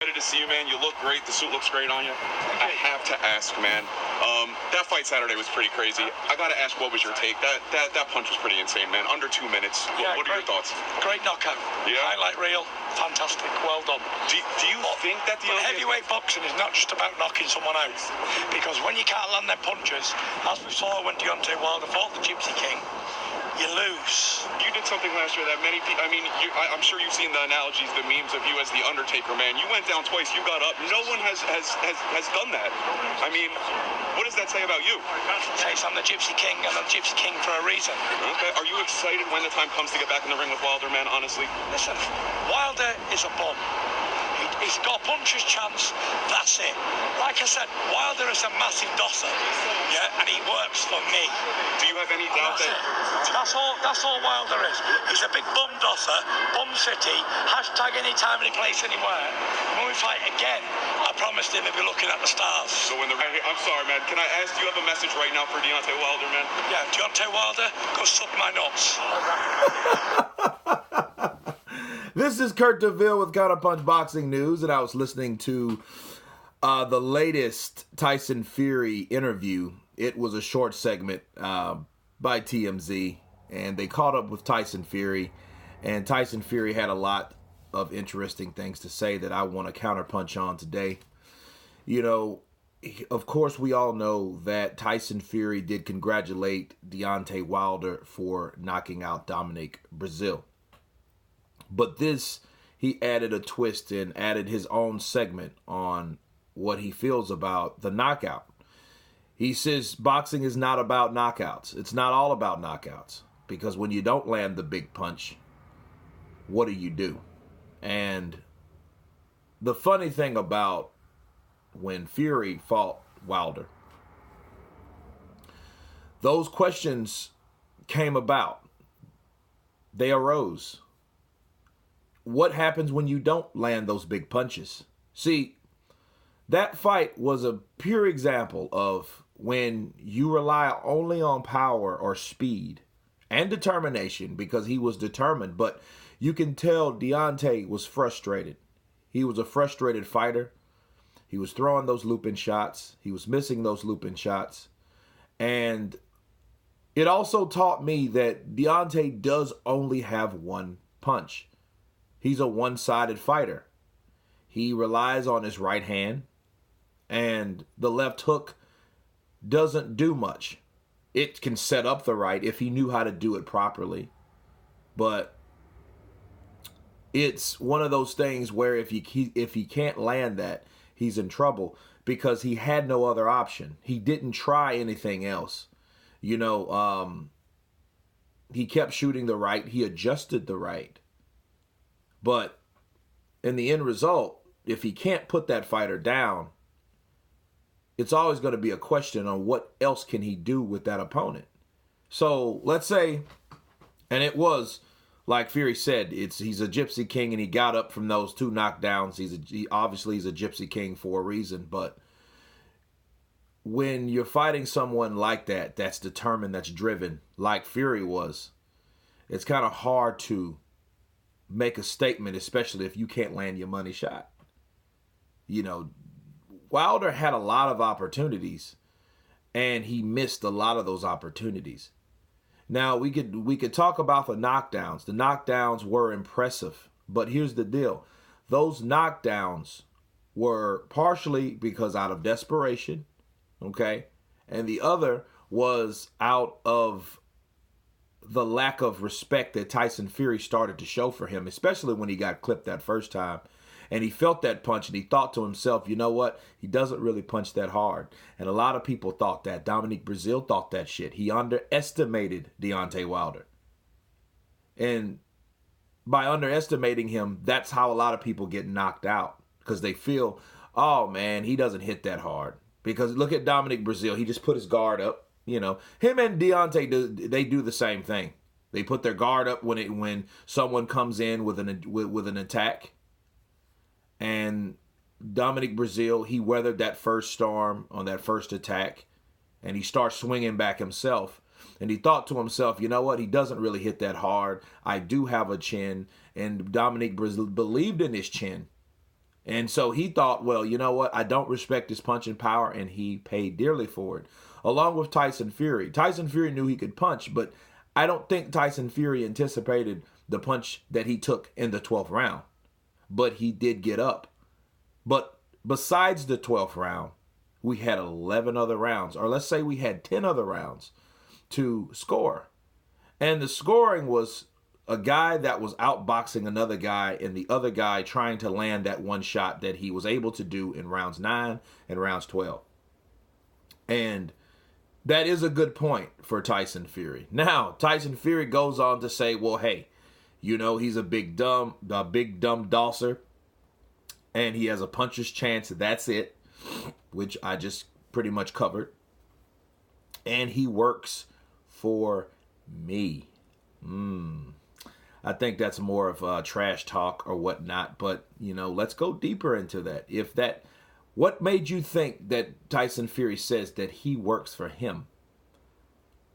Excited to see you, man. You look great. The suit looks great on you. I have to ask, man. That fight Saturday was pretty crazy. I got to ask, what was your take? That punch was pretty insane, man. Under 2 minutes. What are your thoughts? Great knockout. Yeah. Highlight reel. Fantastic. Well done. Do you think that the heavyweight boxing is not just about knocking someone out? Because when you can't land their punches, as we saw when Deontay Wilder fought the Gypsy King, you lose. You did something last year that many people, I'm sure you've seen the analogies, the memes of you as the Undertaker, man. You went down twice, you got up. No one has done that. I mean, what does that say about you? It says I'm the Gypsy King, and I'm the Gypsy King for a reason. Okay. Are you excited when the time comes to get back in the ring with Wilder, man, honestly? Listen, Wilder is a bum. He's got a puncher's chance, that's it. Like I said, Wilder is a massive dosser, yeah, and he works for me. Do you have any doubt that... That's all Wilder is. He's a big bum dosser, bum city, hashtag anytime, any place, anywhere. When we fight again, I promised him he'd be looking at the stars. So when I'm sorry, man, can I ask, do you have a message right now for Deontay Wilder, man? Yeah, Deontay Wilder, go suck my nuts. This is Kurt DeVille with Counterpunch Boxing News, and I was listening to the latest Tyson Fury interview. It was a short segment by TMZ, and they caught up with Tyson Fury, and Tyson Fury had a lot of interesting things to say that I want to counterpunch on today. You know, of course, we all know that Tyson Fury did congratulate Deontay Wilder for knocking out Dominic Breazeale. But he added a twist and added his own segment on what he feels about the knockout. He says boxing is not about knockouts. It's not all about knockouts. Because when you don't land the big punch, what do? And the funny thing about when Fury fought Wilder, those questions came about. They arose. What happens when you don't land those big punches? See, that fight was a pure example of when you rely only on power or speed and determination, because he was determined, but you can tell Deontay was frustrated. He was a frustrated fighter. He was throwing those looping shots. He was missing those looping shots. And it also taught me that Deontay does only have one punch. He's a one-sided fighter. He relies on his right hand, and the left hook doesn't do much. It can set up the right if he knew how to do it properly. But it's one of those things where if he can't land that, he's in trouble, because he had no other option. He didn't try anything else. You know, he kept shooting the right. He adjusted the right. But in the end result, if he can't put that fighter down, it's always going to be a question on what else can he do with that opponent. So let's say, and it was, like Fury said, he's a Gypsy King, and he got up from those 2 knockdowns. Obviously he's a Gypsy King for a reason, but when you're fighting someone like that, that's determined, that's driven, like Fury was, it's kind of hard to make a statement, especially if you can't land your money shot. You know, Wilder had a lot of opportunities, and he missed a lot of those opportunities. Now, we could talk about the knockdowns. The knockdowns were impressive, but here's the deal. Those knockdowns were partially because out of desperation, okay? And the other was out of the lack of respect that Tyson Fury started to show for him, especially when he got clipped that first time. And he felt that punch, and he thought to himself, you know what? He doesn't really punch that hard. And a lot of people thought that. Dominic Breazeale thought that shit. He underestimated Deontay Wilder. And by underestimating him, that's how a lot of people get knocked out. Because they feel, oh, man, he doesn't hit that hard. Because look at Dominic Breazeale. He just put his guard up. You know, him and Deontay, they do the same thing. They put their guard up when someone comes in with an attack. And Dominic Breazeale, he weathered that first storm on that first attack, and he starts swinging back himself. And he thought to himself, you know what? He doesn't really hit that hard. I do have a chin. And Dominic Breazeale believed in his chin. And so he thought, well, you know what? I don't respect his punching power, and he paid dearly for it. Along with Tyson Fury. Tyson Fury knew he could punch, but I don't think Tyson Fury anticipated the punch that he took in the 12th round. But he did get up. But besides the 12th round, we had 11 other rounds, or let's say we had 10 other rounds to score. And the scoring was a guy that was outboxing another guy, and the other guy trying to land that one shot that he was able to do in rounds 9 and rounds 12. And that is a good point for Tyson Fury. Now, Tyson Fury goes on to say, well, hey, you know, he's a big dumb dosser, and he has a puncher's chance. That's it, which I just pretty much covered. And he works for me. I think that's more of trash talk or whatnot, but, you know, let's go deeper into that. What made you think that Tyson Fury says that he works for him?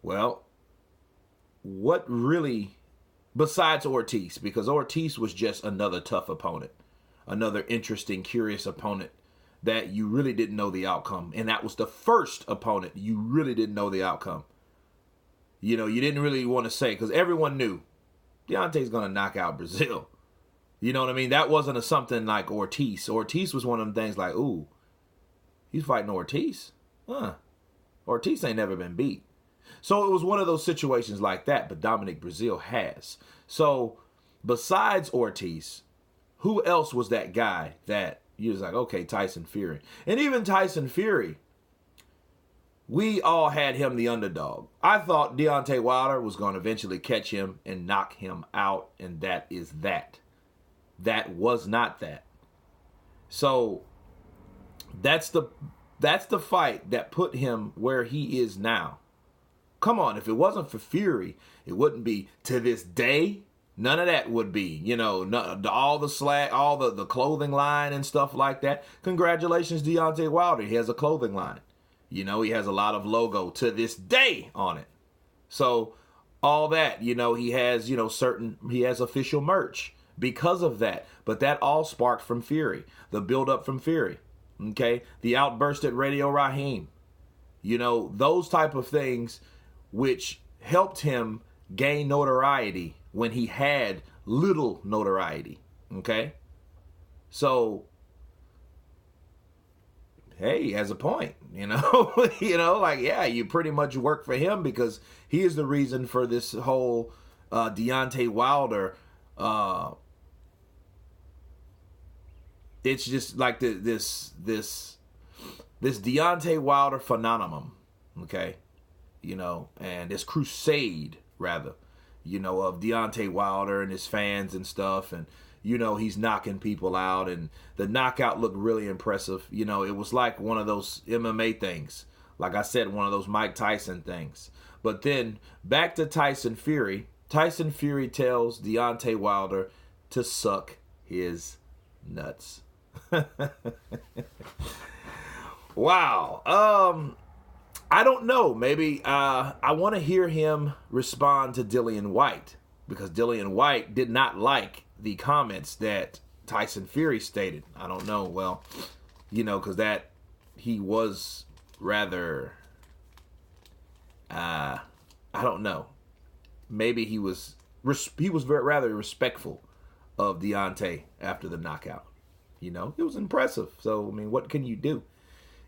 Well, what really, besides Ortiz, because Ortiz was just another tough opponent, another interesting, curious opponent that you really didn't know the outcome. And that was the first opponent you really didn't know the outcome. You know, you didn't really want to say, because everyone knew Deontay's going to knock out Brazil. You know what I mean? That wasn't something like Ortiz. Ortiz was one of them things like, ooh, he's fighting Ortiz? Ortiz ain't never been beat. So it was one of those situations like that, but Dominic Brazil has. So besides Ortiz, who else was that guy that you was like, okay, Tyson Fury? And even Tyson Fury, we all had him the underdog. I thought Deontay Wilder was going to eventually catch him and knock him out, and that is that. That was not that. So that's the fight that put him where he is now. Come on, if it wasn't for Fury, it wouldn't be to this day. None of that would be, you know, all the slack, all the clothing line and stuff like that. Congratulations, Deontay Wilder. He has a clothing line. You know, he has a lot of logo to this day on it. So all that, you know, he has, you know, he has official merch because of that. But that all sparked from Fury, the build up from Fury. Okay. The outburst at Radio Raheem, you know, those type of things which helped him gain notoriety when he had little notoriety. Okay. So, hey, he has a point, you know, like, yeah, you pretty much work for him because he is the reason for this whole Deontay Wilder. It's just like this Deontay Wilder phenomenon, okay, you know, and this crusade rather, you know, of Deontay Wilder and his fans and stuff, and you know, he's knocking people out, and the knockout looked really impressive. You know, it was like one of those MMA things. Like I said, one of those Mike Tyson things. But then back to Tyson Fury. Tyson Fury tells Deontay Wilder to suck his nuts. Wow. I don't know. Maybe I want to hear him respond to Dillian Whyte, because Dillian Whyte did not like the comments that Tyson Fury stated. I don't know. Well, you know, because that he was rather, I don't know. Maybe he was rather respectful of Deontay after the knockout. You know, it was impressive. So, I mean, what can you do?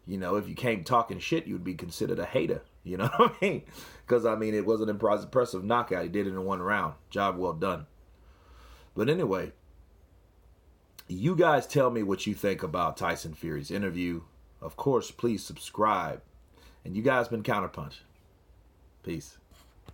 You know, if you came talking shit, you would be considered a hater. You know what I mean? Because, I mean, it was an impressive knockout. He did it in one round. Job well done. But anyway, you guys tell me what you think about Tyson Fury's interview. Of course, please subscribe. And you guys been Counterpunch. Peace.